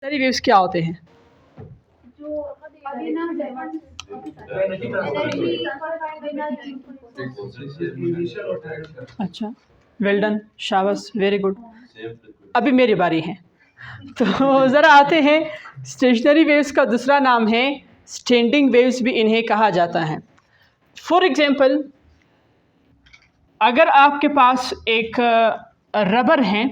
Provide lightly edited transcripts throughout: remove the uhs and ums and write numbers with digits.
Stationery waves क्या होते हैं? जो अभी ना अच्छा, वेल डन, शाबाश, वेरी गुड। अभी मेरी बारी है। तो ज़रा आते हैं, स्टेशनरी वेव्स का दूसरा नाम है स्टैंडिंग वेव्स भी इन्हें कहा जाता है। फॉर एग्ज़ाम्पल, अगर आपके पास एक रबर है,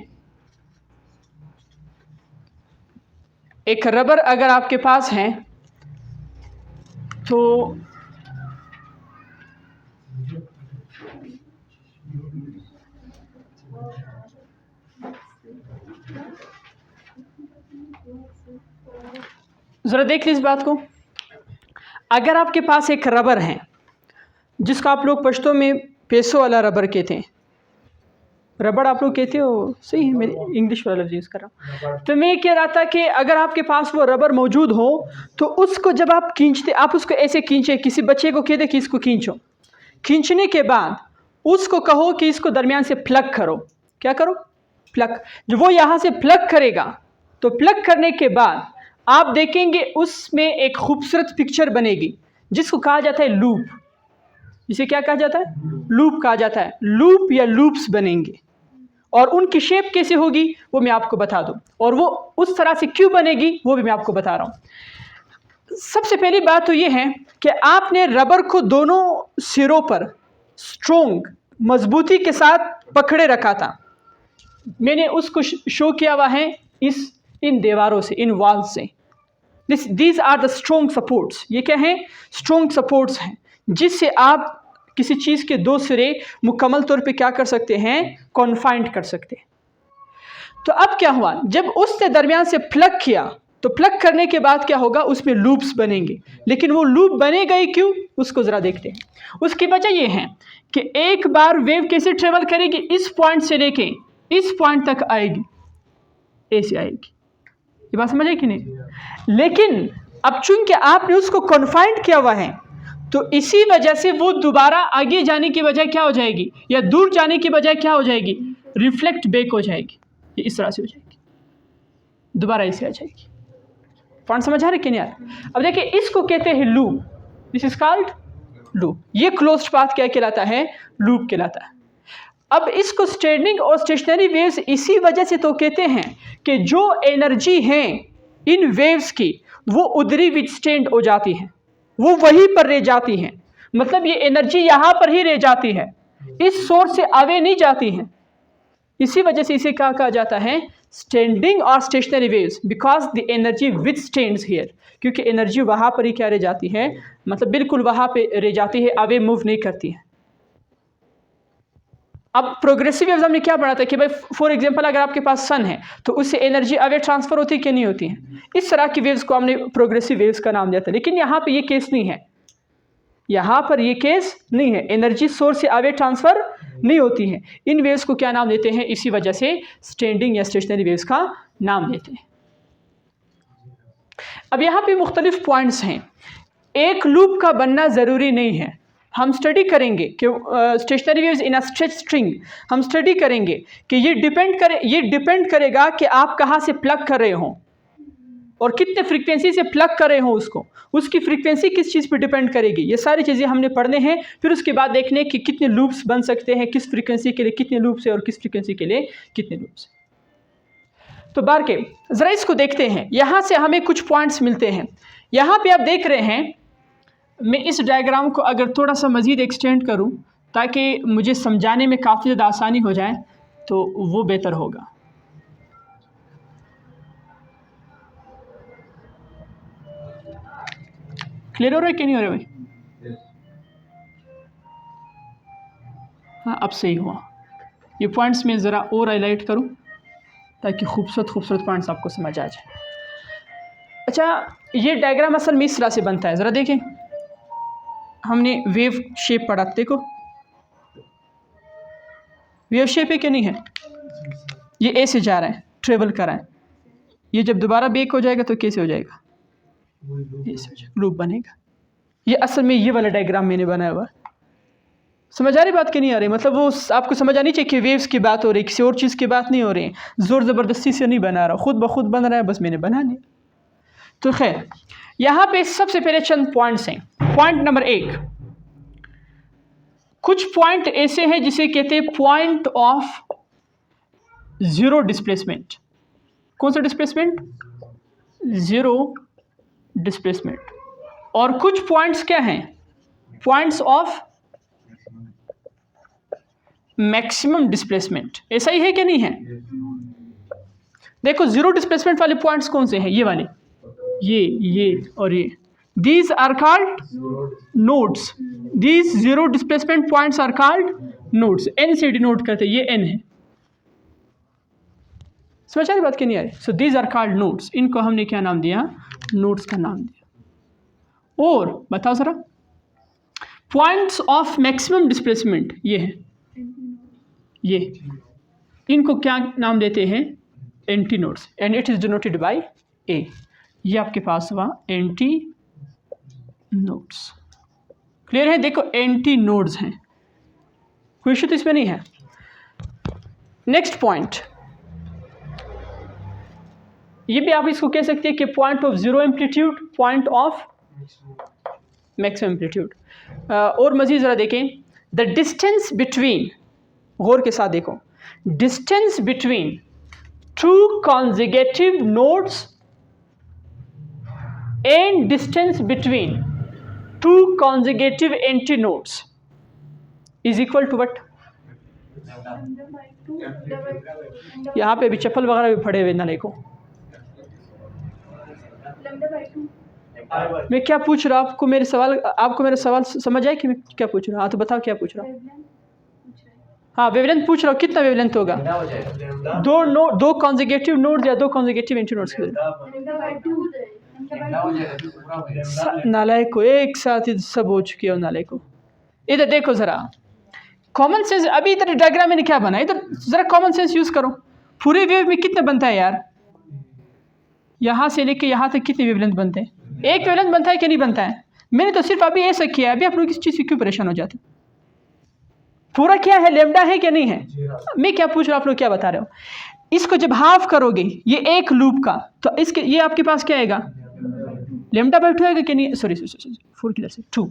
एक रबर अगर आपके पास है तो ज़रा देख लीजिए इस बात को। अगर आपके पास एक रबर है जिसका आप लोग पश्तो में पैसों वाला रबर कहते हैं, रबड़ आप लोग कहते हो, सही है, मेरी इंग्लिश वाला लफ्ज़ यूज़ कर रहा हूँ। तो मैं ये कह रहा था कि अगर आपके पास वो रबर मौजूद हो तो उसको जब आप खींचते, आप उसको ऐसे खींचे, किसी बच्चे को कह दे कि इसको खींचो, खींचने के बाद उसको कहो कि इसको दरमियान से प्लग करो। क्या करो? प्लग। जो वो यहाँ से प्लग करेगा, तो प्लग करने के बाद आप देखेंगे उसमें एक खूबसूरत पिक्चर बनेगी जिसको कहा जाता है लूप। इसे क्या कहा जाता है? लूप कहा जाता है। लूप या लूप्स बनेंगे, और उनकी शेप कैसे होगी वो मैं आपको बता दूं, और वो उस तरह से क्यों बनेगी वो भी मैं आपको बता रहा हूं। सबसे पहली बात तो ये है कि आपने रबर को दोनों सिरों पर स्ट्रोंग, मजबूती के साथ पकड़े रखा था। मैंने उसको शो किया हुआ है इन दीवारों से, इन वॉल से। These are the strong supports. ये क्या है? स्ट्रोंग सपोर्ट्स हैं जिससे आप किसी चीज़ के दो सिरे मुकम्मल तौर पे क्या कर सकते हैं? कॉन्फाइंड कर सकते हैं। तो अब क्या हुआ, जब उसने दरमियान से प्लग किया तो प्लग करने के बाद क्या होगा? उसमें लूप्स बनेंगे। लेकिन वो लूप बनेगा ही क्यों, उसको ज़रा देखते हैं। उसकी वजह ये है कि एक बार वेव कैसे ट्रेवल करेगी? इस पॉइंट से लेके इस पॉइंट तक आएगी, ऐसे आएगी। ये बात समझ आई कि नहीं? लेकिन अब चूंकि आपने उसको कॉन्फाइंड किया हुआ है तो इसी वजह से वो दोबारा आगे जाने की बजाय क्या हो जाएगी, या दूर जाने की बजाय क्या हो जाएगी? रिफ्लेक्ट बैक हो जाएगी। ये इस तरह से हो जाएगी, दोबारा इसे आ जाएगी। पॉइंट समझ आ रहे कि नहीं यार? अब देखिए, इसको कहते हैं loop. This is called loop. ये क्लोज्ड पाथ क्या कहलाता है? लूप कहलाता है। अब इसको स्टैंडिंग और स्टेशनरी वेव्स इसी वजह से तो कहते हैं कि जो एनर्जी है इन वेव्स की वो उधर ही विथस्टैंड हो जाती है, वो वहीं पर रह जाती हैं। मतलब ये एनर्जी यहाँ पर ही रह जाती है, इस सोर्स से अवे नहीं जाती हैं। इसी वजह से इसे क्या कहा जाता है? स्टैंडिंग और stationary waves, because the energy withstands here. क्योंकि एनर्जी वहाँ पर ही क्या रह जाती है, मतलब बिल्कुल वहाँ पे रह जाती है, अवे मूव नहीं करती है। अब प्रोग्रेसिव वेव्स हमने क्या पढ़ा था कि भाई फॉर एग्जांपल अगर आपके पास सन है तो उससे एनर्जी अवे ट्रांसफर होती है कि नहीं होती है? इस तरह की वेव्स को हमने प्रोग्रेसिव वेव्स का नाम दिया था। लेकिन यहाँ पे ये केस नहीं है, यहाँ पर ये केस नहीं है, एनर्जी सोर्स से अवे ट्रांसफर नहीं होती है। इन वेव्स को क्या नाम देते हैं? इसी वजह से स्टैंडिंग या स्टेशनरी वेव्स का नाम देते हैं। अब यहाँ पे मुख्तलिफ पॉइंट्स हैं। एक लूप का बनना ज़रूरी नहीं है। हम स्टडी करेंगे कि stationery waves in a stretch string, हम स्टडी करेंगे कि ये डिपेंड करेगा कि आप कहाँ से प्लग कर रहे हो और कितने फ्रीक्वेंसी से प्लग कर रहे हो उसको, उसकी फ्रीक्वेंसी किस चीज़ पे डिपेंड करेगी। ये सारी चीज़ें हमने पढ़ने हैं। फिर उसके बाद देखने कि कितने लूप्स बन सकते हैं, किस फ्रीक्वेंसी के लिए कितने लूप्स है और किस फ्रीक्वेंसी के लिए कितने लूप्स। तो बार के ज़रा इसको देखते हैं। यहाँ से हमें कुछ पॉइंट्स मिलते हैं। यहाँ पे आप देख रहे हैं, मैं इस डायग्राम को अगर थोड़ा सा मज़ीद एक्सटेंड करूं ताकि मुझे समझाने में काफ़ी ज़्यादा आसानी हो जाए तो वो बेहतर होगा। क्लियर हो रहा है कि नहीं हो रहा भाई? हाँ, अब सही हुआ। ये पॉइंट्स मैं ज़रा और हाईलाइट करूं ताकि खूबसूरत पॉइंट्स आपको समझ आ जाए। अच्छा, ये डायग्राम असल में इस तरह से बनता है। ज़रा देखें, हमने वेव शेप पढ़ा, देखो वेव शेप है कि नहीं है? ये ऐसे जा रहा है, ट्रेवल कर रहा है। ये जब दोबारा बेक हो जाएगा तो कैसे हो जाएगा? ऐसे हो जाएगा, लूप बनेगा। ये असल में ये वाला डायग्राम मैंने बनाया हुआ, समझ आ रही बात कि नहीं आ रही? मतलब वो आपको समझ आनी चाहिए कि वेव्स की बात हो रही, किसी और चीज़ की बात नहीं हो रही, ज़ोर ज़बरदस्ती से नहीं बना रहा, खुद ब खुद बन रहा है, बस मैंने बना लिया। तो खैर यहाँ पे सबसे पहले चंद पॉइंट्स हैं। पॉइंट नंबर 1, कुछ पॉइंट ऐसे हैं जिसे कहते हैं पॉइंट ऑफ ज़ीरो डिस्प्लेसमेंट। कौन सा डिस्प्लेसमेंट? Zero displacement. और कुछ पॉइंट्स क्या हैं? Points of maximum displacement. ऐसा ही है कि नहीं है? देखो ज़ीरो डिस्प्लेसमेंट वाले पॉइंट्स कौन से हैं? ये वाले, ये और ये। These are called nodes. These zero displacement points are called nodes. N से डिनोट करते हैं, ये एन है। समझ आ रही बात कि नहीं आ रही? So these are called nodes. इनको हमने क्या नाम दिया? नोड्स का नाम दिया। और बताओ ज़रा, पॉइंट्स ऑफ मैक्सिमम डिस्प्लेसमेंट ये है, ये इनको क्या नाम देते हैं? Anti nodes. And it is denoted by A. ये आपके पास हुआ एंटी नोड्स। क्लियर है? देखो एंटी नोड्स हैं, कोई इशू तो इसमें नहीं है। नेक्स्ट पॉइंट, ये भी आप इसको कह सकते हैं कि point of zero amplitude, point of maximum amplitude. और मज़ीद ज़रा देखें, द डिस्टेंस बिटवीन, गौर के साथ देखो, distance between two consecutive nodes and distance between two consecutive antinodes is equal to what? यहाँ पे भी चप्पल वगैरह भी पड़े हुए नाले को। मैं क्या पूछ रहा हूँ आपको? मेरा सवाल समझ आए कि मैं क्या पूछ रहा हूँ? हाँ तो बताओ क्या पूछ रहा हूँ? हाँ वेवलेंथ पूछ रहा हूँ, कितना वेवलेंथ होगा? दो कॉन्जिगेटिव नोड्स या दो कॉन्जिगेटिव एंटी नोड्स के नालायक को एक साथ सब हो चुकी है। नालायक को इधर देखो ज़रा, कॉमन सेंस। अभी इधर डायग्राम मैंने क्या बना, इधर ज़रा कॉमन सेंस यूज़ करो। पूरे वेव में कितना बनता है यार? यहाँ से लेके यहाँ तक कितने वेवलेंथ बनते हैं? एक वेवलेंथ बनता है कि नहीं बनता है? मैंने तो सिर्फ अभी ऐसा किया है। अभी आप लोग इस चीज़ से क्यों परेशान हो जाते? पूरा क्या है? लेमडा है कि नहीं है? मैं क्या पूछ रहा हूँ, आप लोग क्या बता रहे हो? इसको जब हाफ करोगे ये एक लूप का, तो इसके ये आपके पास क्या आएगा? लेमडा बाई 2 आएगा कि नहीं? सॉरी 4 किधर से 2।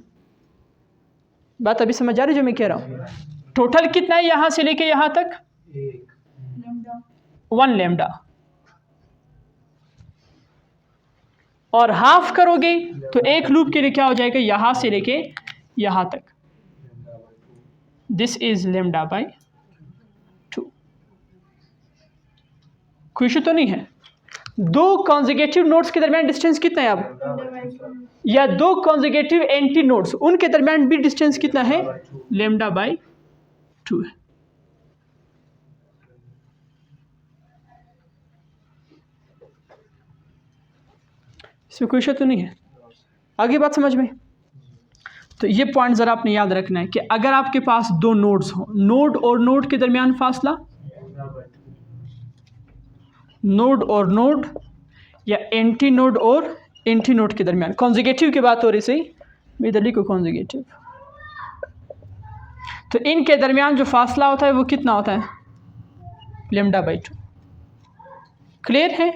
बात अभी समझ आ रही है जो मैं कह रहा हूँ? टोटल कितना है यहाँ से लेके यहाँ तक? 1 लेमडा। और हाफ करोगे तो एक लूप के लिए क्या हो जाएगा? यहाँ से लेके यहाँ तक। This is lambda by 2। कोई इशू तो नहीं है? दो कॉन्जिगेटिव नोड्स के दरमियान डिस्टेंस कितना है अब? या दो कॉन्जिगेटिव एंटी नोड्स, उनके दरमियान भी डिस्टेंस कितना है? लेमडा बाई 2 है। इसमें कोई इशू तो नहीं है? आगे बात समझ में? तो ये पॉइंट ज़रा आपने याद रखना है कि अगर आपके पास दो नोड्स हो, नोड और नोड के दरमियान फासला, नोड और नोड या एंटी नोड और एंटी नोड के दरमियान, कॉन्जिगेटिव की बात हो रही, सही मेदली को कॉन्जिगेटिव, तो इनके दरमियान जो फासला होता है वो कितना होता है? Lambda by 2। क्लियर है?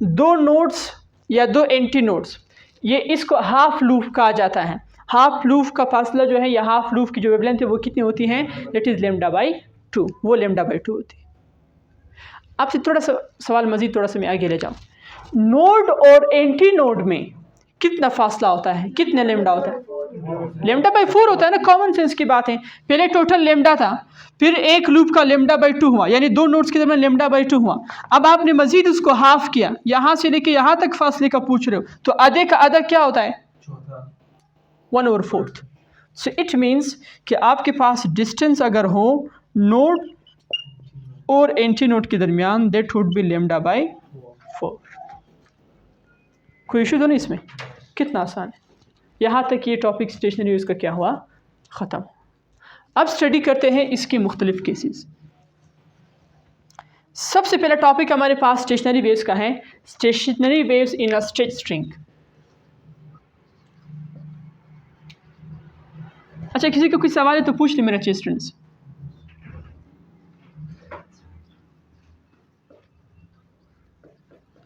दो नोड्स या दो एंटी नोड्स, ये इसको हाफ लूप कहा जाता है। हाफ लूप का फासला जो है या हाफ लूप की जो वेवलेंथ है वो कितनी होती है? That is lambda by 2। वो लेमडा बाई 2 होती है। आपसे थोड़ा सा सवाल मज़ीद थोड़ा सा मैं आगे ले जाऊँ। नोड और एंटी नोड में कितना फासला होता है? कितने लेमडा होता है? लेमडा बाई 4 होता है ना। कॉमन सेंस की बात है। पहले टोटल लेमडा था, फिर एक लूप का लेमडा बाई 2 हुआ, यानी दो नोड्स के दरमियान लेमडा बाई 2 हुआ। अब आपने मजीद उसको हाफ किया, यहाँ से लेके यहाँ तक फासले का पूछ रहे हो, तो आधे का आधा क्या होता है? 1/4। सो इट मीन्स कि आपके पास डिस्टेंस अगर हो नोड और एंटी नोड के दरमियान, that would be lambda by 4। कोई इशू तो नहीं इसमें? कितना आसान है। यहाँ तक ये टॉपिक स्टेशनरी वेव्स का क्या हुआ? ख़त्म। अब स्टडी करते हैं इसके मुख्तलिफ केसेस। सबसे पहला टॉपिक हमारे पास स्टेशनरी वेव्स का है, stationery waves in a straight string. अच्छा, किसी को कोई सवाल है तो पूछ ले मेरे अच्छे स्टूडेंट्स।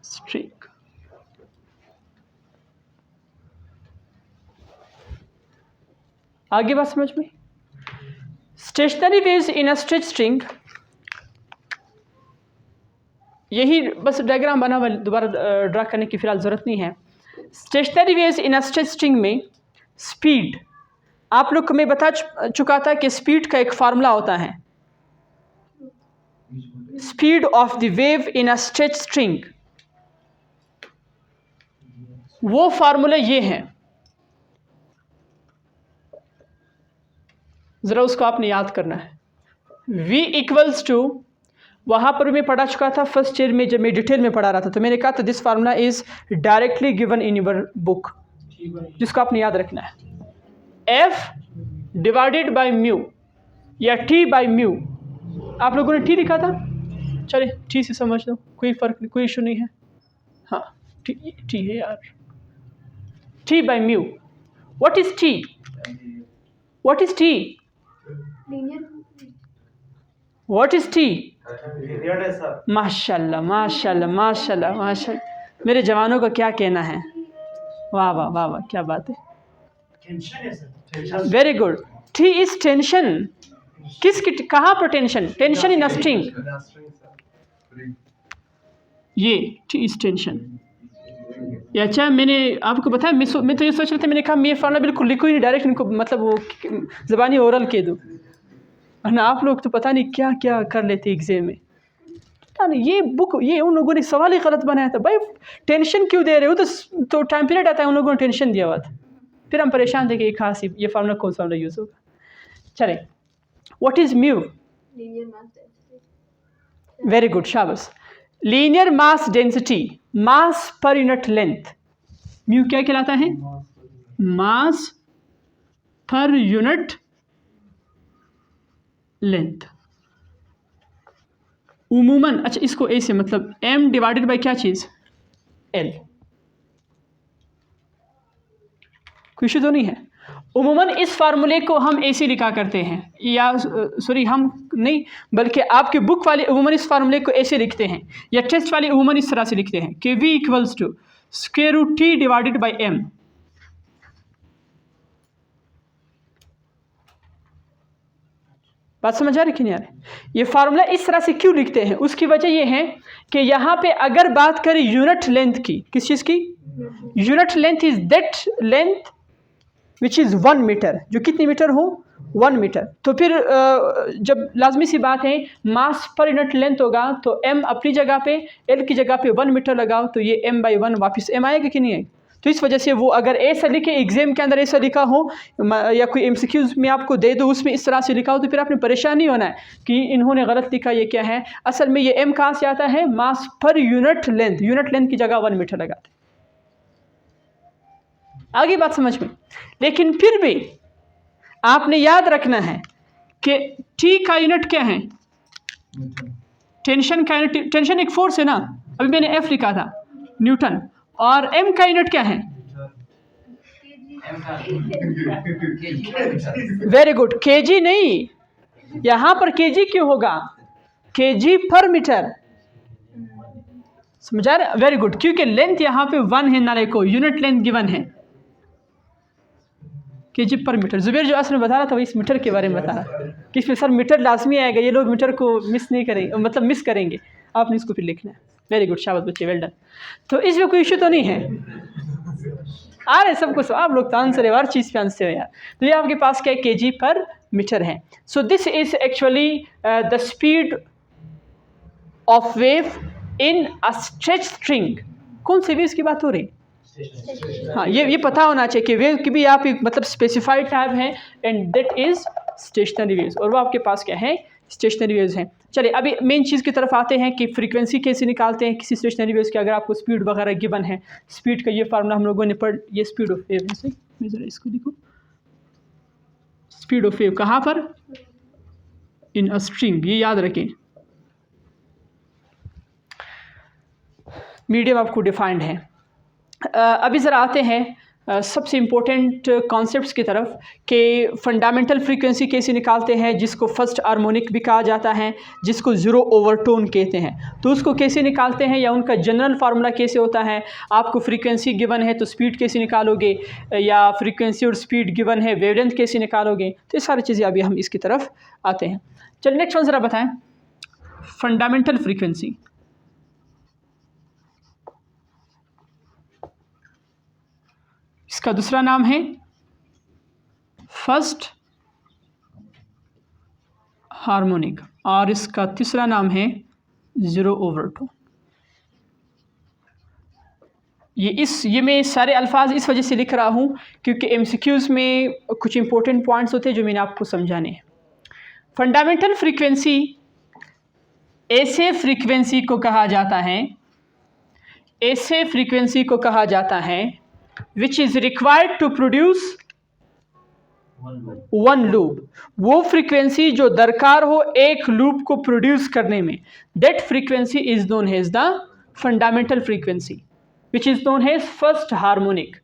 स्ट्रिंग, आगे बात समझ में। Stationery waves in a stretch string, यही बस डायग्राम बना हुआ, दोबारा ड्रा करने की फिलहाल ज़रूरत नहीं है। Stationery waves in a stretch string में स्पीड, आप लोग को मैं बता चुका था कि स्पीड का एक फार्मूला होता है, speed of the wave in a stretch string. वो फार्मूला ये है, ज़रा उसको आपने याद करना है। V इक्वल्स टू, वहाँ पर मैं पढ़ा चुका था फर्स्ट ईयर में, जब मैं डिटेल में पढ़ा रहा था तो मैंने कहा था this formula is directly given in your book, जिसको आपने याद रखना है। F डिवाइडेड बाय म्यू या T बाय म्यू, आप लोगों ने T लिखा था, चले T से समझ लो, कोई फ़र्क नहीं, कोई इशू नहीं है। हाँ, T है यार, T by mu. What is T? What is T? What is T? माशाल्लाह माशाल्लाह माशाल्लाह माशाल्लाह, मेरे जवानों का क्या कहना है, वाह वाह वाह वाह, क्या बात है, very good. T is tension, किसकी, कहाँ पर tension? Tension in a string, ये T इज टेंशन। अच्छा, मैंने आपको बताया, मैं तो ये सोच रहा था, मैंने कहा मैं ये फार्मूला बिल्कुल लिखूँ ही नहीं, डायरेक्ट इनको मतलब वो ज़बानी ओरल कह दूँ, वरना आप लोग तो पता नहीं क्या क्या कर लेते एग्ज़ाम में। पता नहीं ये बुक, ये उन लोगों ने सवाल ही गलत बनाया था। भाई टेंशन क्यों दे रहे हो, तो टाइम पीरियड आता है, उन लोगों ने टेंशन दिया हुआ था, फिर हम परेशान थे कि एक खास ये फार्मूला कौन सा यूज़ होगा। चले, what is mu? Very good, शाबाश। लीनियर मास डेंसिटी, मास पर यूनिट लेंथ, म्यू क्या कहलाता है? मास पर यूनिट लेंथ। उमूमन, अच्छा इसको ए से मतलब m डिवाइडेड बाय क्या चीज़? l, कोई इशू तो नहीं है। उमूमन इस फार्मूले को हम ऐसे लिखा करते हैं, या सॉरी हम नहीं, बल्कि आपके बुक वाले उमूमन इस फार्मूले को ऐसे लिखते हैं, या टेस्ट वाले उमूमन इस तरह से लिखते हैं कि v equals to square root t divided by m। बात समझ आ रही कि नहीं आ रही? ये फार्मूला इस तरह से क्यों लिखते हैं, उसकी वजह ये है कि यहाँ पे अगर बात करें यूनिट लेंथ की, किस चीज़ की? Unit length is that length which is 1 metre, जो कितनी मीटर हो? 1 मीटर। तो फिर जब लाजमी सी बात है मास पर यूनिट लेंथ होगा तो m अपनी जगह पे, l की जगह पे 1 मीटर लगाओ तो ये m/1 वापस m आएगा कि नहीं आएगा? तो इस वजह से वो अगर ऐसा लिखे, एग्जाम के अंदर ऐसा लिखा हो या कोई MCQs में आपको दे दो उसमें इस तरह से लिखा हो, तो फिर आपने परेशान नहीं होना है कि इन्होंने गलत लिखा, ये क्या है। असल में ये m कहाँ से आता है? मास per unit length, unit length की जगह 1 मीटर लगाते। आगे बात समझ में। लेकिन फिर भी आपने याद रखना है कि T का यूनिट क्या है? टेंशन का यूनिट, टेंशन एक फोर्स है ना, अभी मैंने F लिखा था, न्यूटन। और M का यूनिट क्या है? वेरी गुड, kg नहीं, यहाँ पर kg क्यों होगा? kg पर मीटर, समझा रहे? वेरी गुड, क्योंकि लेंथ यहाँ पे 1 है, नारे को यूनिट लेंथ गिवन है kg पर मीटर। जुबैर जो असल में बता रहा था वो इस मीटर के बारे में बता रहा कि इसमें सर मीटर लाजमी आएगा, ये लोग मीटर को मिस नहीं करेंगे, मतलब मिस करेंगे, आपने इसको फिर लिखना है। वेरी गुड, शाबाश बच्चे, वेल डन। तो इसमें कोई इशू तो नहीं है, आ रहे सबको, आप लोग तो आंसर है, हर चीज़ पे आंसर है यार। तो ये आपके पास क्या kg पर मीटर है। सो this is actually the speed of wave in a stretch string. कौन से वेव्स की बात हो रही? हाँ, ये पता होना चाहिए कि वेव की भी आप एक मतलब स्पेसिफाइड टाइप है, and that is stationary waves, और वो आपके पास क्या है? स्टेशनरी वेव्स हैं। चलिए अभी मेन चीज़ की तरफ आते हैं कि फ्रीक्वेंसी कैसे निकालते हैं किसी स्टेशनरी वेव्स की। अगर आपको स्पीड वगैरह गिवन है, स्पीड का ये फार्मूला हम लोगों ने पढ़, ये स्पीड ऑफ वेव है। सही, मैं ज़रा इसको लिखूँ, स्पीड ऑफ वेव कहाँ पर? इन अ स्ट्रिंग, ये याद रखें। मीडियम आपको डिफाइंड है। अभी ज़रा आते हैं सबसे इम्पोर्टेंट कॉन्सेप्ट्स की तरफ कि फंडामेंटल फ्रीक्वेंसी कैसे निकालते हैं, जिसको फर्स्ट हार्मोनिक भी कहा जाता है, जिसको ज़ीरो ओवरटोन कहते हैं, तो उसको कैसे निकालते हैं या उनका जनरल फार्मूला कैसे होता है। आपको फ्रीक्वेंसी गिवन है तो स्पीड कैसे निकालोगे, या फ्रीक्वेंसी और स्पीड गिवन है वेवलेंथ कैसे निकालोगे, तो ये सारी चीज़ें अभी हम इसकी तरफ आते हैं। चलिए नेक्स्ट वन ज़रा बताएं, फंडामेंटल फ्रीक्वेंसी। इसका दूसरा नाम है फर्स्ट हार्मोनिक और इसका तीसरा नाम है ज़ीरो ओवरटोन। ये मैं सारे अल्फाज इस वजह से लिख रहा हूँ क्योंकि एमसीक्यूज़ में कुछ इंपॉर्टेंट पॉइंट्स होते हैं जो मैंने आपको समझाने हैं। फंडामेंटल फ्रीक्वेंसी ऐसे फ्रीक्वेंसी को कहा जाता है, ऐसे फ्रीक्वेंसी को कहा जाता है which is required to produce one loop। वो फ्रीक्वेंसी जो दरकार हो एक लूप को प्रोड्यूस करने में, that frequency is known as the fundamental frequency which is known as first harmonic।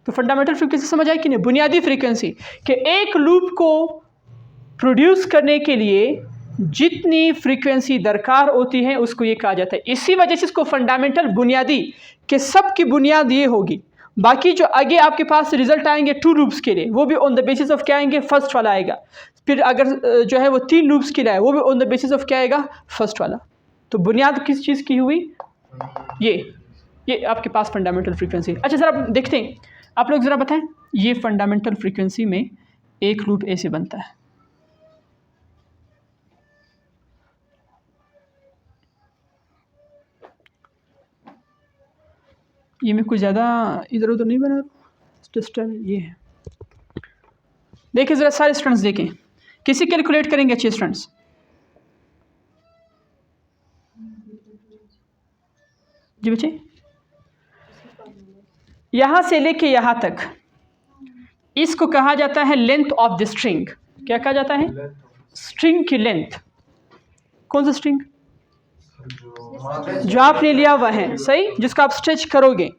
तो फंडामेंटल फ्रीक्वेंसी समझ आई कि नहीं, बुनियादी फ्रीक्वेंसी कि एक लूप को प्रोड्यूस करने के लिए जितनी फ्रीक्वेंसी दरकार होती है उसको ये कहा जाता है। इसी वजह से इसको फंडामेंटल बुनियादी कि सब की बुनियाद ये होगी। बाकी जो आगे आपके पास रिजल्ट आएंगे टू लूप्स के लिए वो भी ऑन द बेसिस ऑफ क्या आएंगे, फर्स्ट वाला आएगा। फिर अगर जो है वो 3 लूप्स के लिए आए वो भी ऑन द बेसिस ऑफ क्या आएगा, फर्स्ट वाला। तो बुनियाद किस चीज़ की हुई, ये आपके पास फंडामेंटल फ्रीक्वेंसी। अच्छा ज़रा देखते हैं, आप लोग ज़रा बताएं, ये फंडामेंटल फ्रीक्वेंसी में एक लूप ऐसे बनता है। ये मैं कुछ ज़्यादा इधर उधर नहीं बना रहा, ये है। देखिए ज़रा सारे स्टूडेंट्स देखें, किसी कैलकुलेट करेंगे अच्छे स्टूडेंट्स। जी बच्चे, यहाँ से लेके यहाँ तक इसको कहा जाता है लेंथ ऑफ द स्ट्रिंग। क्या कहा जाता है, स्ट्रिंग की लेंथ। कौन सा स्ट्रिंग, जो आपने लिया हुआ है, सही, जिसको आप स्ट्रेच करोगे,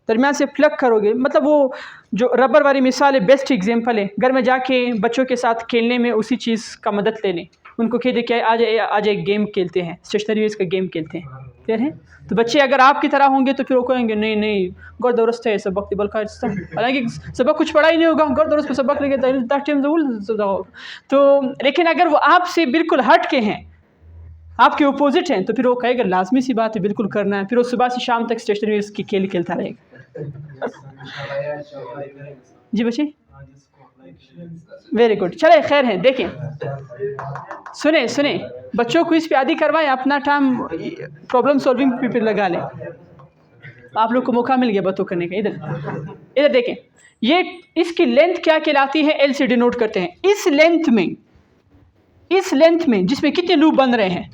दरमियान से प्लग करोगे, मतलब वो जो रबर वाली मिसाल है, बेस्ट एग्जांपल है। घर में जाके बच्चों के साथ खेलने में उसी चीज़ का मदद ले लें, उनको कह दे कि आज एक गेम खेलते हैं, स्टेशनरी वेज का गेम खेलते हैं, क्लियर है। तो बच्चे अगर आपकी तरह होंगे तो फिर वो कहेंगे नहीं गौर दुरुस्त है सबक बल का, हालांकि सबक कुछ पढ़ा ही नहीं होगा, गौर दुरुस्त पे सबक लगे तो। लेकिन अगर वो आपसे बिल्कुल हट के हैं, आपके अपोजिट हैं, तो फिर वो कहेगा लाजमी सी बात है, बिल्कुल करना है। फिर वो सुबह से शाम तक स्टेशनरी की खेल खेलता रहेगा। जी बच्चे, वेरी गुड, चले खैर है। देखें, सुने बच्चों को इस पे आदी करवाएं, अपना टाइम प्रॉब्लम सॉल्विंग पे लगा लें। आप लोग को मौका मिल गया बातों करने का। इधर देखें, ये इसकी लेंथ क्या कहलाती है, एल से डिनोट करते हैं। इस लेंथ में जिसमें कितने लूप बन रहे हैं,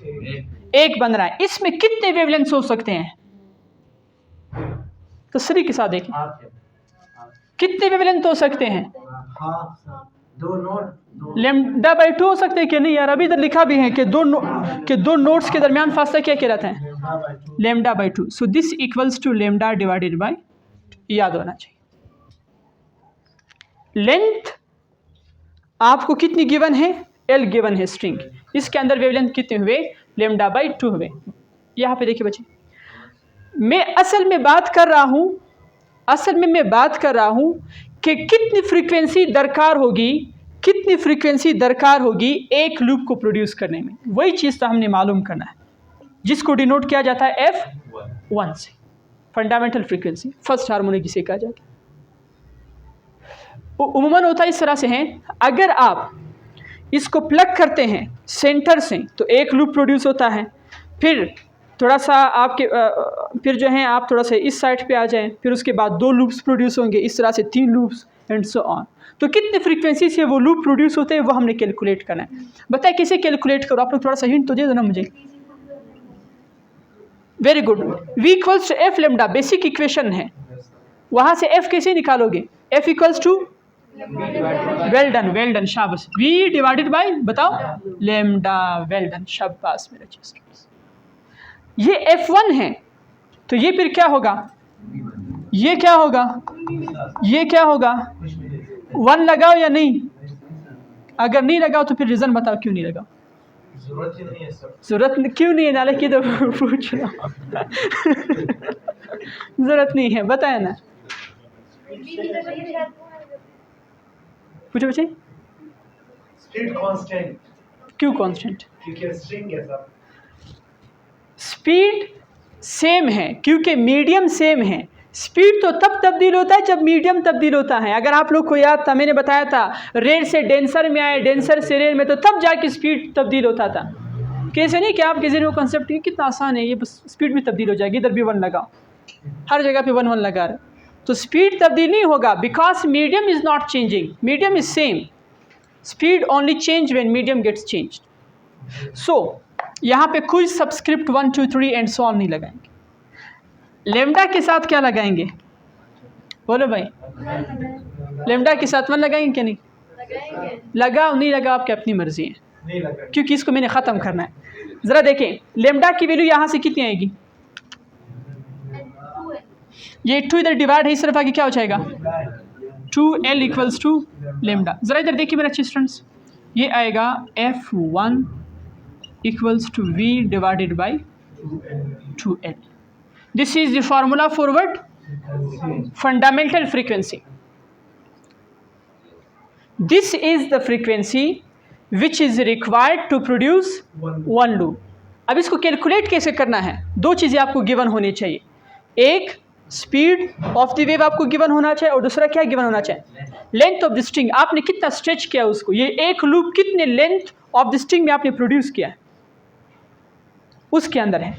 एक बन रहा है, इसमें कितने वेवलेंथ्स हो सकते हैं, तसरी के साथ देखें कितने वेवलेंथ हो सकते हैं। लैम्डा बाई 2 हो सकते हैं कि नहीं यार, अभी इधर लिखा भी है कि दो नोड्स के दरमियान फासला क्या कहलाता है, lambda by 2। So this equals to lambda divided by, याद होना चाहिए। लेंथ आपको कितनी गिवन है, एल गिवन है स्ट्रिंग, इसके अंदर वेवलेंथ कितने हुए, लैम्डा बाई 2 हुए। यहाँ पे देखिए बच्चे, मैं असल में बात कर रहा हूँ कि कितनी फ्रीक्वेंसी दरकार होगी एक लूप को प्रोड्यूस करने में। वही चीज़ तो हमने मालूम करना है, जिसको डिनोट किया जाता है F1 से, फंडामेंटल फ्रीक्वेंसी, फर्स्ट हार्मोनिक जिसे कहा जाता है। उम्मन होता इस तरह से है, अगर आप इसको प्लग करते हैं सेंटर से तो एक लूप प्रोड्यूस होता है, फिर थोड़ा सा आपके फिर जो है आप थोड़ा सा इस साइड पे आ जाएं, फिर उसके बाद 2 लूप्स प्रोड्यूस होंगे, इस तरह से 3 लूप्स एंड सो ऑन। तो कितने फ्रीक्वेंसी से वो लूप प्रोड्यूस होते हैं वो हमने कैलकुलेट करना है। बताए कैसे कैलकुलेट करो, आप लोग थोड़ा सा हिंट तो दे दो ना मुझे। Very good, V equals to F lambda, basic equation है, वहाँ से F कैसे निकालोगे, F equals to, well done शाबाश, V डिवाइडेड बाय, बताओ, लेमडा, वेल डन, शाबाश मेरे चीज। ये F1 है तो ये फिर क्या होगा, ये क्या होगा, ये क्या होगा, 1 लगाओ या नहीं? अगर नहीं लगाओ तो फिर रीज़न बताओ क्यों नहीं लगाओ। जरूरत ही नहीं है सर। ज़रूरत क्यों नहीं है? नाले की तो पूछ लो। ज़रूरत नहीं है, बताया ना। पूछो बच्चे। स्पीड कांस्टेंट, क्यों कांस्टेंट? क्योंकि स्ट्रिंग है सर। स्पीड सेम है क्योंकि मीडियम सेम है। स्पीड तो तब तब्दील होता है जब मीडियम तब्दील होता है। अगर आप लोग को याद था, मैंने बताया था रेयर से डेंसर में आए, डेंसर से रेयर में, तो तब जाके स्पीड तब्दील होता था। कैसे नहीं कि आपके ज़हन में कॉन्सेप्ट है कितना आसान है, ये बस स्पीड भी तब्दील हो जाएगी, इधर भी 1 लगाओ, हर जगह पे 1 1 लगा रहे, तो स्पीड तब्दील नहीं होगा because medium is not changing, medium is same. Speed only change when medium gets changed. So यहाँ पे कोई सबस्क्रिप्ट 1 2 3 एंड सो ऑन नहीं लगाएंगे। लेमडा के साथ क्या लगाएंगे? बोलो भाई। लेमडा के साथ 1 लगाएंगे क्या नहीं? लगाओ नहीं लगाओ आपकी अपनी मर्जी है, नहीं लगा। क्योंकि इसको मैंने ख़त्म करना है। ज़रा देखें लेमडा की वैल्यू यहाँ से कितनी आएगी? ये 2 इधर डिवाइड है, इस तरफ आगे क्या हो जाएगा? 2l equals to lambda. ज़रा इधर देखिए मेरे अच्छे स्टूडेंट्स, ये आएगा f1 equals to v divided by 2l। This is the formula for what? Fundamental frequency. This is the frequency which is required to produce 1 loop. अब इसको कैलकुलेट कैसे करना है? 2 चीज़ें आपको गिवन होनी चाहिए, एक स्पीड ऑफ द वेव आपको गिवन होना चाहिए और दूसरा क्या गिवन होना चाहिए? Length of the string. आपने कितना स्ट्रेच किया उसको, ये एक लूप कितने लेंथ ऑफ द स्ट्रिंग में आपने प्रोड्यूस किया है उसके अंदर है।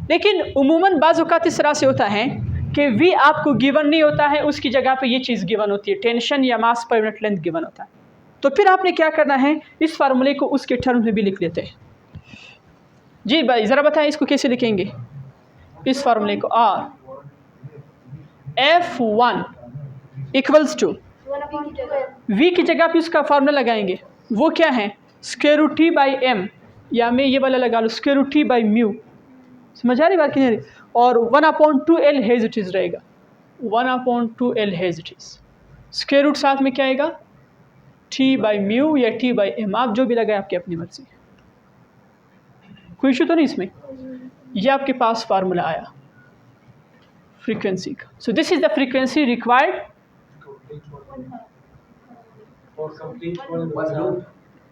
लेकिन उमूमन बाज़ औक़ात इस तरह से होता है कि वी आपको गिवन नहीं होता है, उसकी जगह पे ये चीज़ गिवन होती है, टेंशन या मास पर यूनिट लेंथ गिवन होता है। तो फिर आपने क्या करना है, इस फार्मूले को उसके टर्म में भी लिख लेते हैं। जी भाई ज़रा बताएं इसको कैसे लिखेंगे इस फार्मूले को? R F1 equals to V की जगह पे उसका फार्मूला लगाएंगे, वो क्या है? Square root T by M, या मैं ये वाला लगा लो square root T by mu. समझ आ रही बात कि नहीं? और 1/2L हेज इट इज़ रहेगा, 1/2L has it is. Square root साथ में क्या आएगा? T बाई म्यू या T बाई M, आप जो भी लगाए आपकी अपनी मर्जी। कोई इशू तो नहीं इसमें? ये आपके पास फार्मूला आया फ्रीक्वेंसी का। So this is the frequency required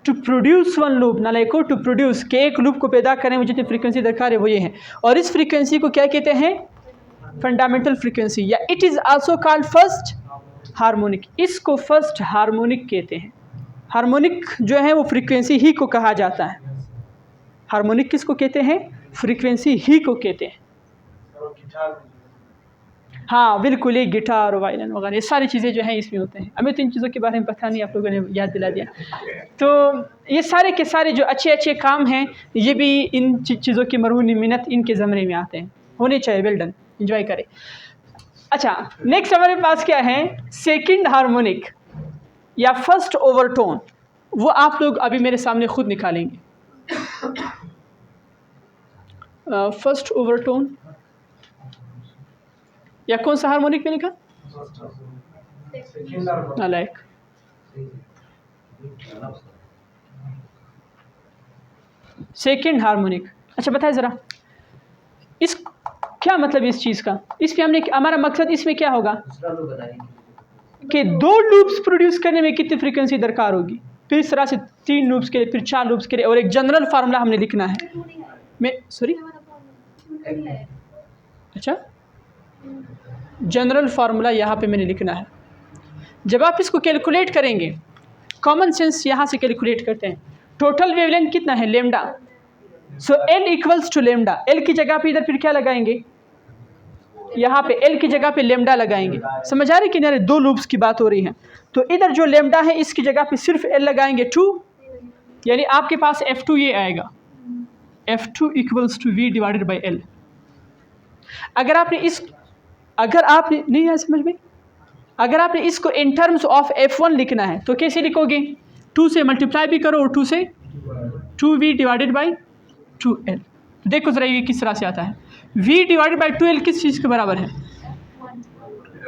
to produce 1 loop. नालायको टू प्रोड्यूस के एक लूप को पैदा करने में जितनी फ्रीक्वेंसी दरकार है वो ये है। और इस फ्रीक्वेंसी को क्या कहते हैं? फंडामेंटल फ्रीक्वेंसी, या it is also called first harmonic. इसको फर्स्ट हार्मोनिक कहते हैं। हार्मोनिक जो है वो फ्रीक्वेंसी ही को कहा जाता है। हार्मोनिक किसको कहते हैं? फ्रीक्वेंसी ही को कहते हैं। हाँ बिल्कुल, ये गिटार वायलिन वगैरह ये सारी चीज़ें जो हैं इसमें होते हैं। हमें तो इन चीज़ों के बारे में पता नहीं, आप लोगों ने याद दिला दिया। तो ये सारे के सारे जो अच्छे अच्छे काम हैं ये भी इन चीज़ों की मरहूनी मिन्नत इनके ज़मरे में आते हैं, होने चाहिए। वेल डन, एंजॉय करें। अच्छा नेक्स्ट हमारे पास क्या है? सेकंड हार्मोनिक या फर्स्ट ओवरटोन। वो आप लोग अभी मेरे सामने खुद निकालेंगे। फर्स्ट ओवरटोन या कौन सा हार्मोनिक में लिखा? नालायक। Second harmonic. अच्छा बताएं ज़रा इस क्या मतलब इस चीज़ का? इस पे हमने हमारा मकसद इसमें क्या होगा कि 2 लूप्स प्रोड्यूस करने में कितनी फ्रीक्वेंसी दरकार होगी, फिर इस तरह से 3 लूप्स के लिए, फिर 4 लूप्स के लिए, और एक जनरल फार्मूला हमने लिखना है। मैं सॉरी अच्छा जनरल फार्मूला यहाँ पे मैंने लिखना है। जब आप इसको कैलकुलेट करेंगे, कॉमन सेंस यहाँ से कैलकुलेट करते हैं। टोटल वेवलेंथ कितना है? Lambda. So L equals to lambda. L की जगह पे इधर फिर क्या लगाएंगे? यहाँ पे L की जगह पे लेमडा लगाएंगे। समझ आ रही कि नहीं? 2 लूप्स की बात हो रही है, तो इधर जो लेमडा है इसकी जगह पे सिर्फ L लगाएंगे 2, यानी आपके पास F2 ये आएगा, F2 equals to V divided by L। अगर आपने नहीं है समझ में, अगर आपने इसको इन टर्म्स ऑफ F1 लिखना है तो कैसे लिखोगे? 2 से मल्टीप्लाई भी करो और 2 से 2V डिवाइडेड बाई 2L। देखो ज़रा ये किस तरह से आता है। V डिवाइडेड बाई 2L किस चीज़ के बराबर है?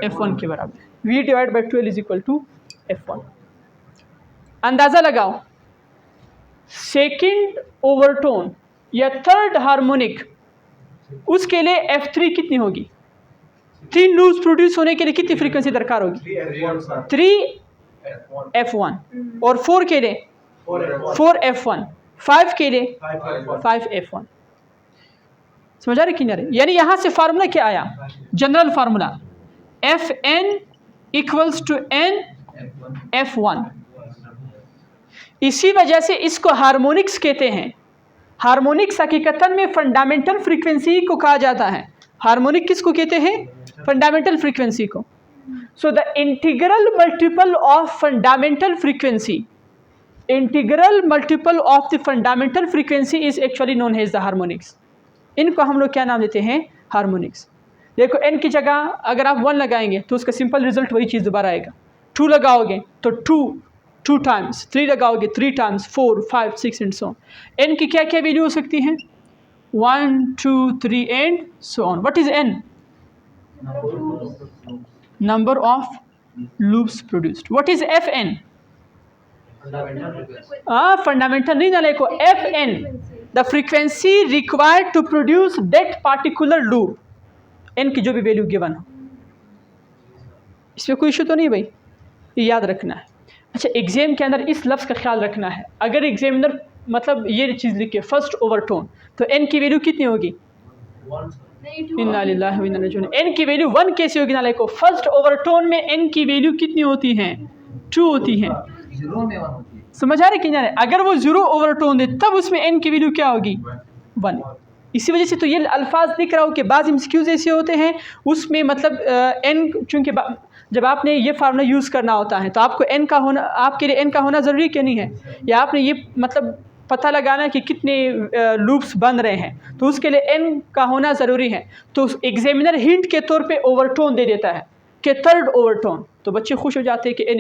F1 के बराबर है। V divide by 12 is equal to F1। अंदाज़ा लगाओ, सेकंड ओवरटोन या थर्ड हार्मोनिक, उसके लिए F3 कितनी होगी? 3 लूप्स प्रोड्यूस होने के लिए कितनी फ्रीक्वेंसी दरकार होगी? 3F1। और 4 के लिए 4F1, 5 के लिए 5F1। समझ आ रहे कि नहीं आ रहे? यानी यहाँ से फार्मूला क्या आया? General formula Fn equals to n F1। इसी वजह से इसको हार्मोनिक्स कहते हैं। हार्मोनिक्स हकीकतन में फंडामेंटल फ्रीक्वेंसी को कहा जाता है। हार्मोनिक किसको कहते हैं? फंडामेंटल फ्रीक्वेंसी को। So the integral multiple of fundamental frequency, integral multiple of the fundamental frequency is actually known as the harmonics. इनको हम लोग क्या नाम देते हैं? हार्मोनिक्स। देखो n की जगह अगर आप 1 लगाएंगे तो उसका सिंपल रिजल्ट वही चीज़ दोबारा आएगा। 2 लगाओगे तो 2 टाइम्स, 3 लगाओगे 3 times, 4 5 6 and so on. n की क्या क्या वैल्यू हो सकती हैं? 1 2 3 and so on. What is n? Number of loops produced. What is Fn? Fundamental नहीं ना को Fn the frequency required to produce that particular loop. n की जो भी वैल्यू गिवन हो, इसमें कोई इशू तो नहीं भाई, ये याद रखना है। अच्छा, एग्जाम के अंदर इस लफ्ज़ का ख्याल रखना है। अगर एग्जामिनर मतलब ये चीज़ लिखे फर्स्ट ओवरटोन, तो n की वैल्यू कितनी होगी? इन्ना लिल्लाहि व इन्ना इलैहि राजिऊन। n की वैल्यू 1 कैसे होगी? नाले को फर्स्ट ओवरटोन में n की वैल्यू कितनी होती हैं? 2 होती हैं। समझ आ रहे कि नहीं? अगर वो 0 ओवरटोन दे तब उसमें n की वैल्यू क्या होगी? 1। इसी वजह से तो ये अल्फाज दिख रहा हो कि बाज़ एमसीक्यूज़ ऐसे होते हैं उसमें मतलब n, चूँकि जब आपने ये फार्मूला यूज़ करना होता है तो आपको n का होना, आपके लिए n का होना ज़रूरी क्यों नहीं है? या आपने ये मतलब पता लगाना कि कितने लूप्स बन रहे हैं तो उसके लिए n का होना ज़रूरी है। तो एग्जामिनर हिंट के तौर पे ओवरटोन दे देता है कि थर्ड ओवरटोन, तो बच्चे खुश हो जाते हैं कि n